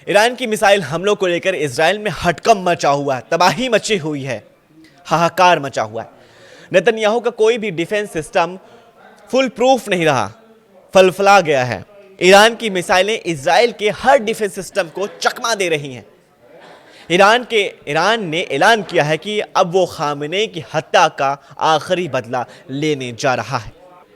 Iran की missile हमलों को लेकर इजराइल में हड़कंप मचा हुआ है, तबाही मची हुई है, हाहाकार मचा हुआ है। नेतन्याहू का कोई भी डिफेंस सिस्टम फुल प्रूफ नहीं रहा, फलफला गया है। ईरान की मिसाइलें इजराइल के हर डिफेंस सिस्टम को चकमा दे रही हैं। ईरान ने ऐलान किया है कि अब वो खामेनेई की हत्या का आखिरी बदला लेने जा रहा है।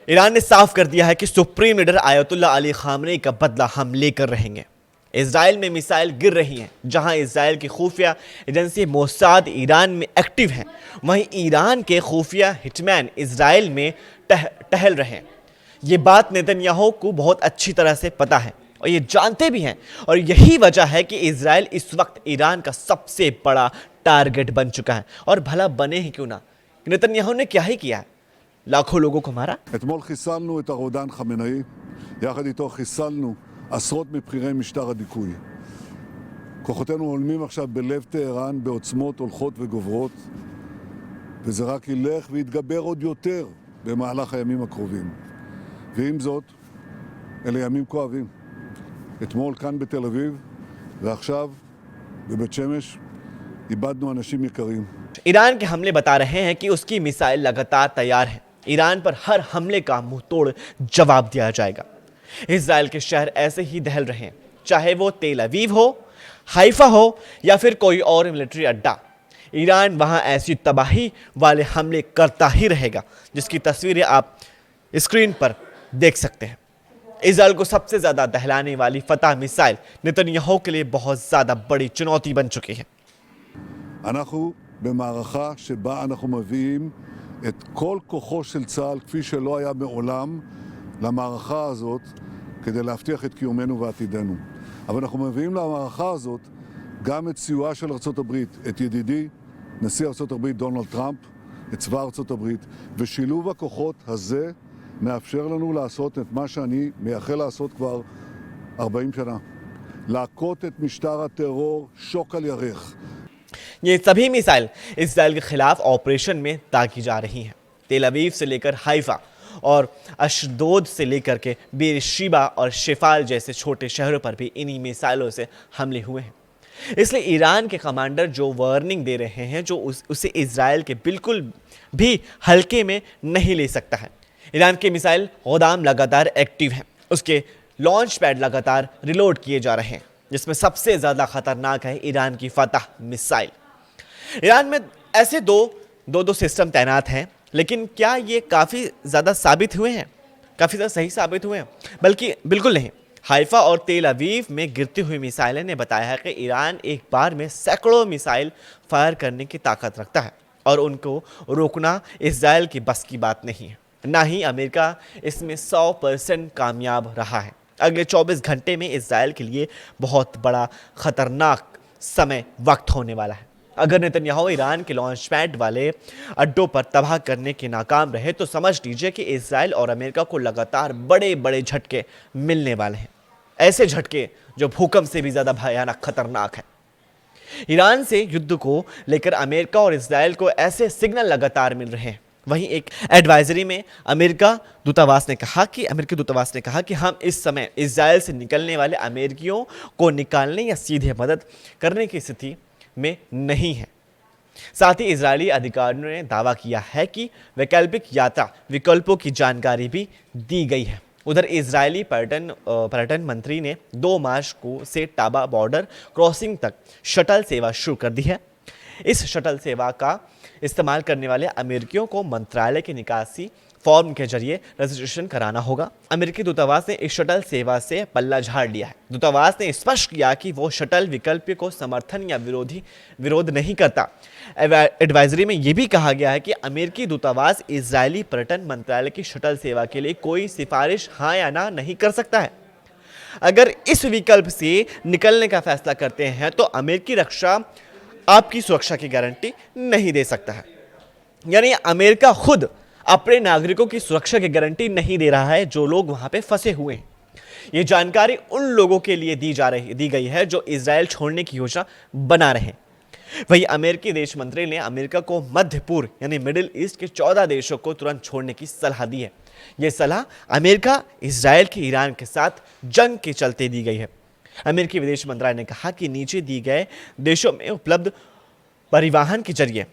ईरान ने साफ कर दिया है कि supreme leader Ayatollah Ali Khamenei का बदला हम लेकर रहेंगे। इजराइल में मिसाइल गिर रही हैं। जहां इजराइल की खुफिया एजेंसी मोसाद ईरान में एक्टिव है, वहीं ईरान के खुफिया हिटमैन इजराइल में टहल रहे हैं। ये बात नेतन्याहू को बहुत अच्छी तरह से पता है और ये जानते भी हैं, और यही वजह है कि इजराइल इस वक्त ईरान का सबसे बड़ा टारगेट बन चुका है। और भला बने ही क्यों ना, नेतन्याहू ने क्या ही किया है, लाखों लोगों को मारा। אתמול חיסלנו את הרודן חמינאי, יחד איתו חיסלנו עשרות מבכירי משטר הדיכוי. כוחותינו הולמים עכשיו בלב טהרן בעוצמות הולכות וגוברות, וזה רק ילך ויתגבר עוד יותר במהלך הימים הקרובים. ועם זאת, אלה ימים כואבים. אתמול כאן בתל אביב, ועכשיו בבית שמש, איבדנו אנשים יקרים. ईरान के हमले बता रहे हैं कि उसकी मिसाइल लगातार तैयार है। ईरान पर हर हमले का मुंह तोड़ जवाब दिया जाएगा। इजराइल के शहर ऐसे ही दहल रहे हैं, चाहे वो तेल अवीव हो, हाइफा हो या फिर कोई और मिलिट्री अड्डा। ईरान वहां ऐसी तबाही वाले हमले करता ही रहेगा, जिसकी तस्वीरें आप स्क्रीन पर देख सकते हैं। इजराइल को सबसे ज्यादा दहलाने वाली फतह मिसाइल नेतन्याहू के लिए बहुत ज्यादा बड़ी चुनौती बन चुकी है। אנחנו במערכה שבה אנחנו מביאים את כל כוחו של צה"ל, כפי שלא היה מעולם, למערכה הזאת, כדי להבטיח את קיומנו ועתידנו. אבל אנחנו מביאים למערכה הזאת גם את סיועה של ארצות הברית, את ידידי, נשיא ארצות הברית דונלד טראמפ, את צבא ארצות הברית, ושילוב הכוחות הזה מאפשר לנו לעשות את מה שאני מייחל לעשות כבר 40 שנה. להכות את משטר הטרור שוק על ירך. ये सभी मिसाइल इजराइल के खिलाफ ऑपरेशन में दागी जा रही हैं। तेल अवीव से लेकर हाइफा और अशदोद से लेकर के बेरशिबा और शिफाल जैसे छोटे शहरों पर भी इन्हीं मिसाइलों से हमले हुए हैं। इसलिए ईरान के कमांडर जो वार्निंग दे रहे हैं, जो उसे इजराइल के बिल्कुल भी हल्के में नहीं ले सकता है। ईरान के मिसाइल गोदाम लगातार एक्टिव हैं, उसके लॉन्च पैड लगातार रिलोड किए जा रहे हैं, जिसमें सबसे ज़्यादा खतरनाक है ईरान की फतह मिसाइल। ईरान में ऐसे दो सिस्टम तैनात हैं, लेकिन क्या ये काफ़ी ज़्यादा साबित हुए हैं, काफ़ी ज़्यादा सही साबित हुए हैं? बल्कि बिल्कुल नहीं। हाइफा और तेल अवीव में गिरती हुई मिसाइलें ने बताया है कि ईरान एक बार में सैकड़ों मिसाइल फायर करने की ताकत रखता है, और उनको रोकना इजराइल की बस की बात नहीं है। ना ही अमेरिका इसमें 100% कामयाब रहा है। अगले 24 घंटे में इजराइल के लिए बहुत बड़ा खतरनाक समय वक्त होने वाला है। अगर नेतन्याहू ईरान के लॉन्च पैड वाले अड्डों पर तबाह करने के नाकाम रहे, तो समझ लीजिए कि इजराइल और अमेरिका को लगातार बड़े बड़े झटके मिलने वाले हैं। ऐसे झटके जो भूकंप से भी ज़्यादा भयानक खतरनाक है। ईरान से युद्ध को लेकर अमेरिका और इजराइल को ऐसे सिग्नल लगातार मिल रहे हैं। वहीं एक एडवाइजरी में अमेरिकी दूतावास ने कहा कि हम इस समय इजराइल से निकलने वाले अमेरिकियों को निकालने या सीधे मदद करने की स्थिति में नहीं है। साथ ही इजरायली अधिकारियों ने दावा किया है कि वैकल्पिक यात्रा विकल्पों की जानकारी भी दी गई है। उधर इजरायली पर्यटन मंत्री ने 2 मार्च से टाबा बॉर्डर क्रॉसिंग तक शटल सेवा शुरू कर दी है। इस शटल सेवा का इस्तेमाल करने वाले अमेरिकियों को मंत्रालय के निकासी फॉर्म के जरिए रजिस्ट्रेशन कराना होगा। अमेरिकी दूतावास ने इस शटल सेवा से पल्ला झाड़ लिया है। दूतावास ने स्पष्ट किया कि वो शटल विकल्प को समर्थन या विरोध नहीं करता। एडवाइजरी में यह भी कहा गया है कि अमेरिकी दूतावास इजरायली पर्यटन मंत्रालय की शटल सेवा के लिए कोई सिफारिश हाँ या ना नहीं कर सकता है। अगर इस विकल्प से निकलने का फैसला करते हैं, तो अमेरिकी रक्षा आपकी सुरक्षा की गारंटी नहीं दे सकता है। यानी अमेरिका खुद अपने नागरिकों की सुरक्षा की गारंटी नहीं दे रहा है, जो लोग वहां पे फंसे हुए हैं। ये जानकारी उन लोगों के लिए दी गई है जो इजराइल छोड़ने की योजना बना रहे हैं। वहीं अमेरिकी देश मंत्री ने अमेरिका को मध्य पूर्व यानी मिडिल ईस्ट के 14 देशों को तुरंत छोड़ने की सलाह दी है। यह सलाह अमेरिका, इजराइल की ईरान के साथ जंग के चलते दी गई है। अमेरिकी विदेश मंत्रालय ने कहा कि नीचे दिए गए देशों में उपलब्ध परिवहन के जरिए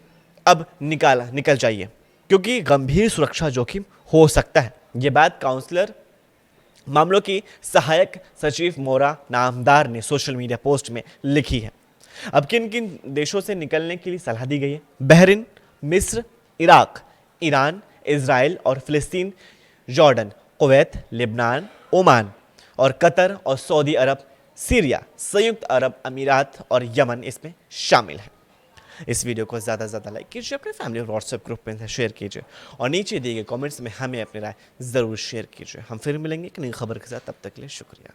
अब निकल जाइए, क्योंकि गंभीर सुरक्षा जोखिम हो सकता है। ये बात काउंसलर मामलों की सहायक सचिव मोरा नामदार ने सोशल मीडिया पोस्ट में लिखी है। अब किन किन देशों से निकलने के लिए सलाह दी गई है? बहरीन, मिस्र, इराक, ईरान, इजराइल और फिलिस्तीन, जॉर्डन, कुवैत, लेबनान, ओमान और कतर और सऊदी अरब, सीरिया, संयुक्त अरब अमीरात और यमन इसमें शामिल है। इस वीडियो को ज़्यादा से ज़्यादा लाइक कीजिए, अपने फैमिली और व्हाट्सएप ग्रुप में शेयर कीजिए और नीचे दिए गए कमेंट्स में हमें अपनी राय ज़रूर शेयर कीजिए। हम फिर मिलेंगे एक नई खबर के साथ, तब तक के लिए शुक्रिया।